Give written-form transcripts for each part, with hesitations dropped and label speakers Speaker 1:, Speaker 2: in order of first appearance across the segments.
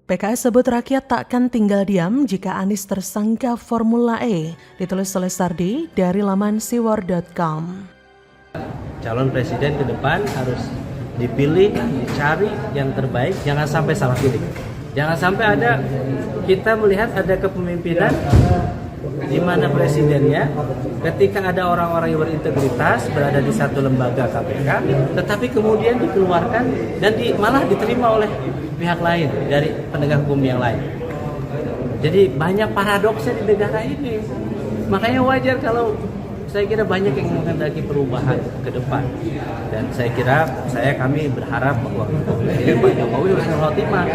Speaker 1: PKS sebut rakyat takkan tinggal diam jika Anies tersangka Formula E, ditulis oleh Sardi dari laman siwar.com.
Speaker 2: Calon presiden ke depan harus dipilih, dicari yang terbaik, jangan sampai salah pilih. Jangan sampai kita melihat ada kepemimpinan di mana presidennya ketika ada orang-orang yang berintegritas berada di satu lembaga KPK, tetapi kemudian dikeluarkan dan malah diterima oleh pihak lain dari penegak hukum yang lain. Jadi banyak paradoksnya di negara ini. Makanya wajar kalau saya kira banyak yang menghendaki perubahan ke depan. Dan kami berharap bahwa Presiden Pak Jokowi Husnul Khotimah,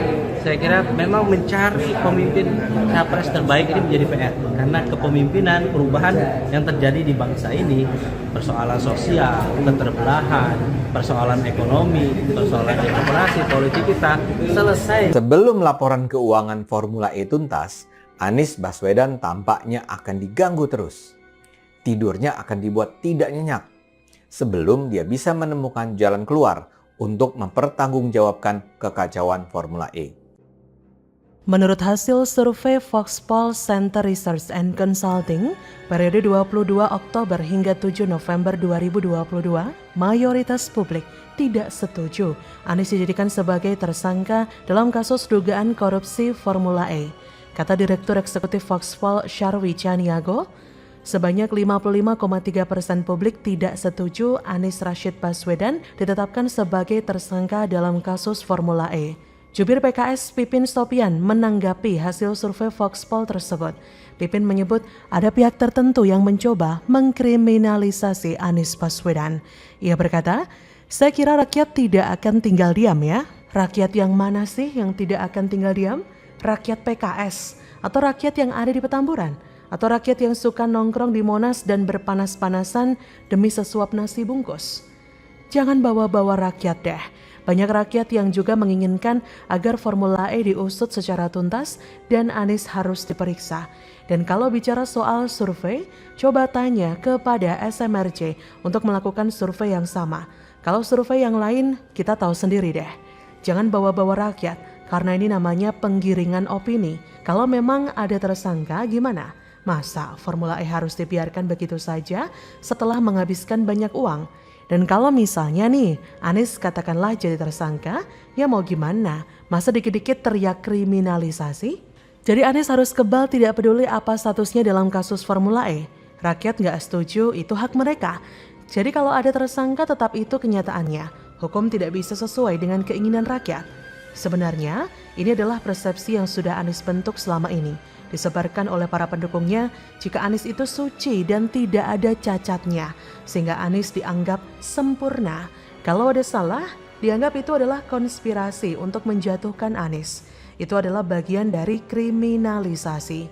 Speaker 2: saya kira memang mencari pemimpin capres terbaik ini menjadi PR. Karena kepemimpinan, perubahan yang terjadi di bangsa ini, persoalan sosial, keterbelahan, persoalan ekonomi, persoalan demokrasi, politik kita selesai.
Speaker 3: Sebelum laporan keuangan Formula E tuntas, Anies Baswedan tampaknya akan diganggu terus. Tidurnya akan dibuat tidak nyenyak sebelum dia bisa menemukan jalan keluar untuk mempertanggungjawabkan kekacauan Formula E.
Speaker 1: Menurut hasil survei Foxpol Center Research and Consulting periode 22 Oktober hingga 7 November 2022, mayoritas publik tidak setuju Anies dijadikan sebagai tersangka dalam kasus dugaan korupsi Formula E. Kata Direktur Eksekutif Foxpol Syarwi Caniago, sebanyak 55,3% publik tidak setuju Anies Rashid Baswedan ditetapkan sebagai tersangka dalam kasus Formula E. Jubir PKS Pipin Sopian menanggapi hasil survei Foxpol tersebut. Pipin menyebut ada pihak tertentu yang mencoba mengkriminalisasi Anies Baswedan. Ia berkata, "Saya kira rakyat tidak akan tinggal diam ya." Rakyat yang mana sih yang tidak akan tinggal diam? Rakyat PKS atau rakyat yang ada di Petamburan? Atau rakyat yang suka nongkrong di Monas dan berpanas-panasan demi sesuap nasi bungkus? Jangan bawa-bawa rakyat deh. Banyak rakyat yang juga menginginkan agar Formula E diusut secara tuntas dan Anies harus diperiksa. Dan kalau bicara soal survei, coba tanya kepada SMRC untuk melakukan survei yang sama. Kalau survei yang lain, kita tahu sendiri deh. Jangan bawa-bawa rakyat, karena ini namanya penggiringan opini. Kalau memang ada tersangka, gimana? Masa Formula E harus dibiarkan begitu saja setelah menghabiskan banyak uang? Dan kalau misalnya nih, Anies katakanlah jadi tersangka, ya mau gimana? Masa dikit-dikit teriak kriminalisasi? Jadi Anies harus kebal tidak peduli apa statusnya dalam kasus Formula E. Rakyat nggak setuju, itu hak mereka. Jadi kalau ada tersangka tetap itu kenyataannya. Hukum tidak bisa sesuai dengan keinginan rakyat. Sebenarnya, ini adalah persepsi yang sudah Anies bentuk selama ini. Disebarkan oleh para pendukungnya jika Anies itu suci dan tidak ada cacatnya, sehingga Anies dianggap sempurna. Kalau ada salah, dianggap itu adalah konspirasi untuk menjatuhkan Anies. Itu adalah bagian dari kriminalisasi.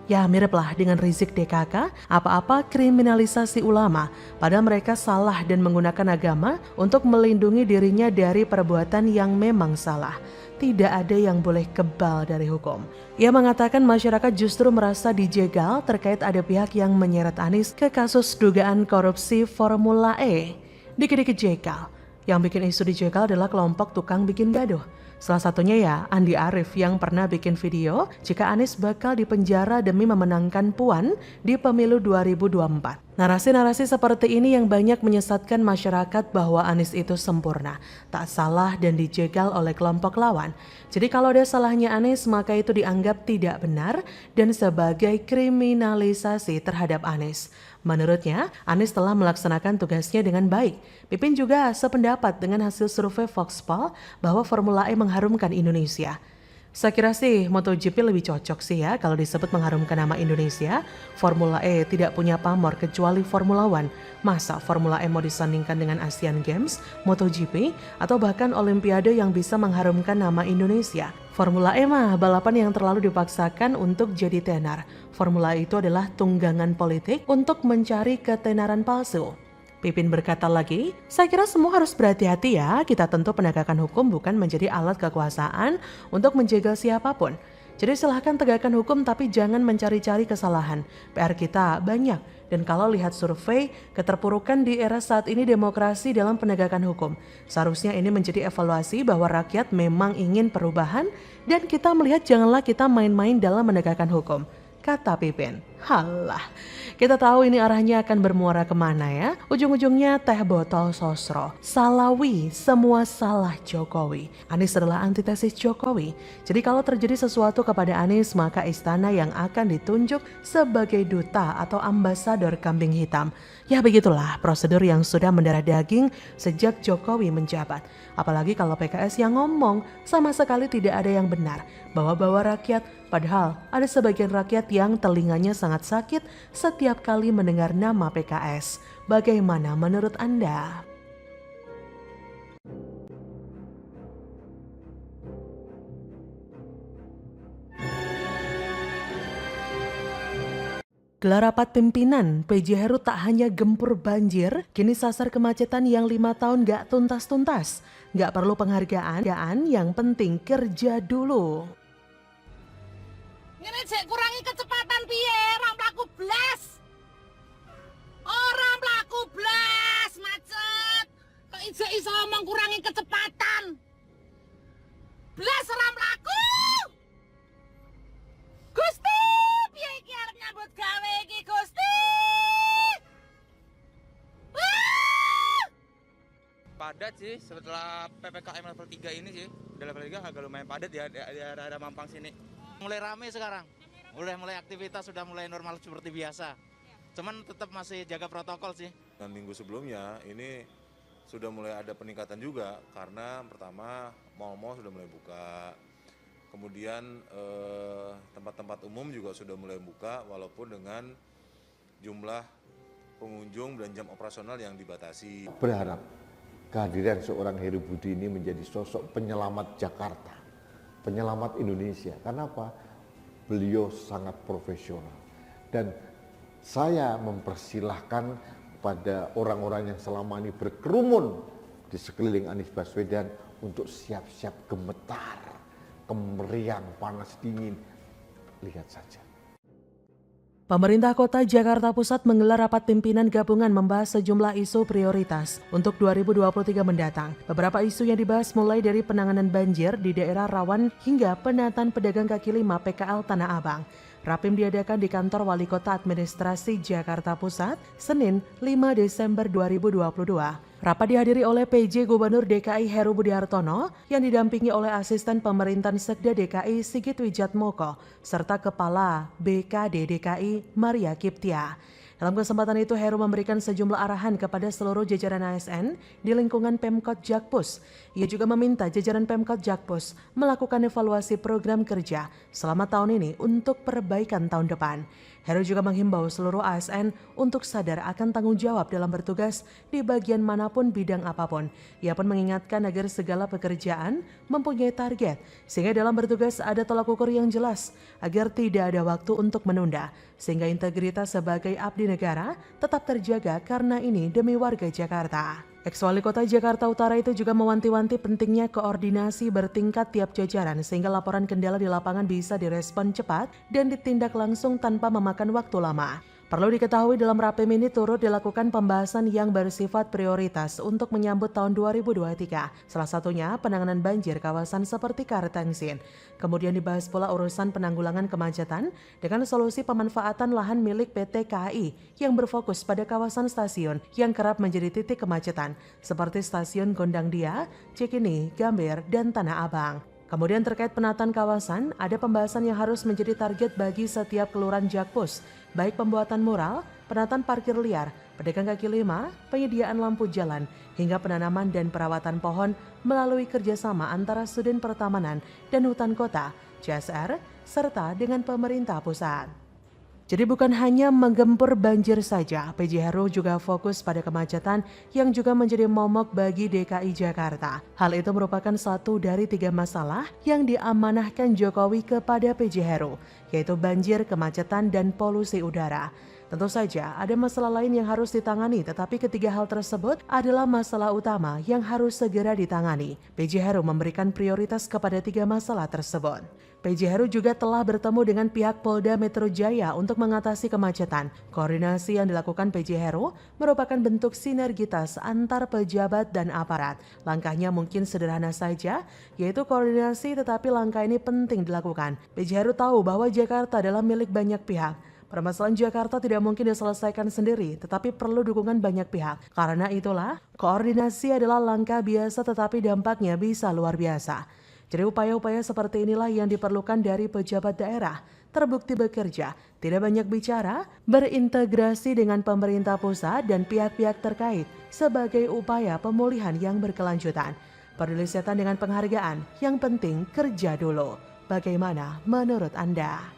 Speaker 1: Ya miriplah dengan Rizik DKK, apa-apa kriminalisasi ulama, padahal mereka salah dan menggunakan agama untuk melindungi dirinya dari perbuatan yang memang salah. Tidak ada yang boleh kebal dari hukum. Ia mengatakan masyarakat justru merasa dijegal terkait ada pihak yang menyeret Anies ke kasus dugaan korupsi Formula E. Dikit-dikit jegal. Yang bikin isu dijegal adalah kelompok tukang bikin gaduh. Salah satunya ya Andi Arief yang pernah bikin video jika Anies bakal dipenjara demi memenangkan Puan di pemilu 2024. Narasi-narasi seperti ini yang banyak menyesatkan masyarakat bahwa Anies itu sempurna, tak salah dan dijegal oleh kelompok lawan. Jadi kalau ada salahnya Anies maka itu dianggap tidak benar dan sebagai kriminalisasi terhadap Anies. Menurutnya, Anies telah melaksanakan tugasnya dengan baik. Pipin juga sependapat dengan hasil survei Foxpol bahwa Formula E mengharumkan Indonesia. Saya kira sih MotoGP lebih cocok sih ya kalau disebut mengharumkan nama Indonesia. Formula E tidak punya pamor kecuali Formula One. Masa Formula E mau disandingkan dengan Asian Games, MotoGP, atau bahkan Olimpiade yang bisa mengharumkan nama Indonesia? Formula E mah balapan yang terlalu dipaksakan untuk jadi tenar. Formula E itu adalah tunggangan politik untuk mencari ketenaran palsu. Pipin berkata lagi, saya kira semua harus berhati-hati ya, kita tentu penegakan hukum bukan menjadi alat kekuasaan untuk menjegal siapapun. Jadi silahkan tegakkan hukum tapi jangan mencari-cari kesalahan. PR kita banyak. Dan kalau lihat survei, keterpurukan di era saat ini demokrasi dalam penegakan hukum. Seharusnya ini menjadi evaluasi bahwa rakyat memang ingin perubahan dan kita melihat janganlah kita main-main dalam menegakkan hukum. Kata Pipin. Halah, kita tahu ini arahnya akan bermuara kemana ya. Ujung-ujungnya teh botol sosro. Salawi, semua salah Jokowi. Anies adalah antitesis Jokowi. Jadi kalau terjadi sesuatu kepada Anies, maka istana yang akan ditunjuk sebagai duta atau ambasador kambing hitam. Ya begitulah prosedur yang sudah mendarah daging sejak Jokowi menjabat. Apalagi kalau PKS yang ngomong sama sekali tidak ada yang benar. Bawa-bawa rakyat, padahal ada sebagian rakyat yang telinganya sangat sakit setiap kali mendengar nama PKS. Bagaimana menurut Anda? Gelar rapat pimpinan PJ Heru tak hanya gempur banjir, kini sasar kemacetan yang 5 tahun gak tuntas-tuntas. Gak perlu penghargaan, yang penting kerja dulu.
Speaker 4: Ngene sik kurangi kecepatan piye, ora mlaku blas. Ora mlaku blas, macet. Kok iso omong kurangi kecepatan. Blas ora mlaku. Gusti, piye iki arep nyambut gawe iki, Gusti?
Speaker 5: Padat sih setelah PPKM level 3 ini sih. Di level 3 agak lumayan padat ya di area Mampang sini. Mulai rame sekarang. Mulai aktivitas sudah mulai normal seperti biasa. Cuman tetap masih jaga protokol sih.
Speaker 6: Dan minggu sebelumnya ini sudah mulai ada peningkatan juga karena pertama mal-mal sudah mulai buka. Kemudian tempat-tempat umum juga sudah mulai buka walaupun dengan jumlah pengunjung dan jam operasional yang dibatasi.
Speaker 7: Berharap kehadiran seorang Heru Budi ini menjadi sosok penyelamat Jakarta, penyelamat Indonesia. Karena apa? Beliau sangat profesional. Dan saya mempersilahkan kepada orang-orang yang selama ini berkerumun di sekeliling Anies Baswedan untuk siap-siap gemetar, kemeriang, panas, dingin. Lihat saja.
Speaker 1: Pemerintah Kota Jakarta Pusat menggelar rapat pimpinan gabungan membahas sejumlah isu prioritas untuk 2023 mendatang. Beberapa isu yang dibahas mulai dari penanganan banjir di daerah rawan hingga penataan pedagang kaki lima PKL Tanah Abang. Rapim diadakan di kantor Wali Kota Administrasi Jakarta Pusat, Senin 5 Desember 2022. Rapat dihadiri oleh PJ Gubernur DKI Heru Budi Hartono yang didampingi oleh Asisten Pemerintahan Sekda DKI Sigit Wijatmoko serta Kepala BKD DKI Maria Kiptia. Dalam kesempatan itu Heru memberikan sejumlah arahan kepada seluruh jajaran ASN di lingkungan Pemkot Jakpus. Ia juga meminta jajaran Pemkot Jakpus melakukan evaluasi program kerja selama tahun ini untuk perbaikan tahun depan. Heru juga menghimbau seluruh ASN untuk sadar akan tanggung jawab dalam bertugas di bagian manapun bidang apapun. Ia pun mengingatkan agar segala pekerjaan mempunyai target, sehingga dalam bertugas ada tolak ukur yang jelas, agar tidak ada waktu untuk menunda, sehingga integritas sebagai abdi negara tetap terjaga karena ini demi warga Jakarta. Ex-Wali Kota Jakarta Utara itu juga mewanti-wanti pentingnya koordinasi bertingkat tiap jajaran sehingga laporan kendala di lapangan bisa direspon cepat dan ditindak langsung tanpa memakan waktu lama. Perlu diketahui dalam Rapim ini turut dilakukan pembahasan yang bersifat prioritas untuk menyambut tahun 2023. Salah satunya penanganan banjir kawasan seperti Kartengsin. Kemudian dibahas pula urusan penanggulangan kemacetan dengan solusi pemanfaatan lahan milik PT KAI yang berfokus pada kawasan stasiun yang kerap menjadi titik kemacetan seperti Stasiun Gondangdia, Cikini, Gambir, dan Tanah Abang. Kemudian terkait penataan kawasan, ada pembahasan yang harus menjadi target bagi setiap kelurahan Jakpus, baik pembuatan mural, penataan parkir liar, pedagang kaki lima, penyediaan lampu jalan, hingga penanaman dan perawatan pohon melalui kerjasama antara Sudin Pertamanan dan Hutan Kota, CSR, serta dengan pemerintah pusat. Jadi bukan hanya menggempur banjir saja, PJ Heru juga fokus pada kemacetan yang juga menjadi momok bagi DKI Jakarta. Hal itu merupakan satu dari 3 masalah yang diamanahkan Jokowi kepada PJ Heru, yaitu banjir, kemacetan, dan polusi udara. Tentu saja ada masalah lain yang harus ditangani, tetapi ketiga hal tersebut adalah masalah utama yang harus segera ditangani. PJ Heru memberikan prioritas kepada 3 masalah tersebut. PJ Heru juga telah bertemu dengan pihak Polda Metro Jaya untuk mengatasi kemacetan. Koordinasi yang dilakukan PJ Heru merupakan bentuk sinergitas antar pejabat dan aparat. Langkahnya mungkin sederhana saja, yaitu koordinasi, tetapi langkah ini penting dilakukan. PJ Heru tahu bahwa Jakarta adalah milik banyak pihak. Permasalahan Jakarta tidak mungkin diselesaikan sendiri, tetapi perlu dukungan banyak pihak. Karena itulah, koordinasi adalah langkah biasa tetapi dampaknya bisa luar biasa. Jadi upaya-upaya seperti inilah yang diperlukan dari pejabat daerah. Terbukti bekerja, tidak banyak bicara, berintegrasi dengan pemerintah pusat dan pihak-pihak terkait sebagai upaya pemulihan yang berkelanjutan. Peduli setan dengan penghargaan, yang penting kerja dulu. Bagaimana menurut Anda?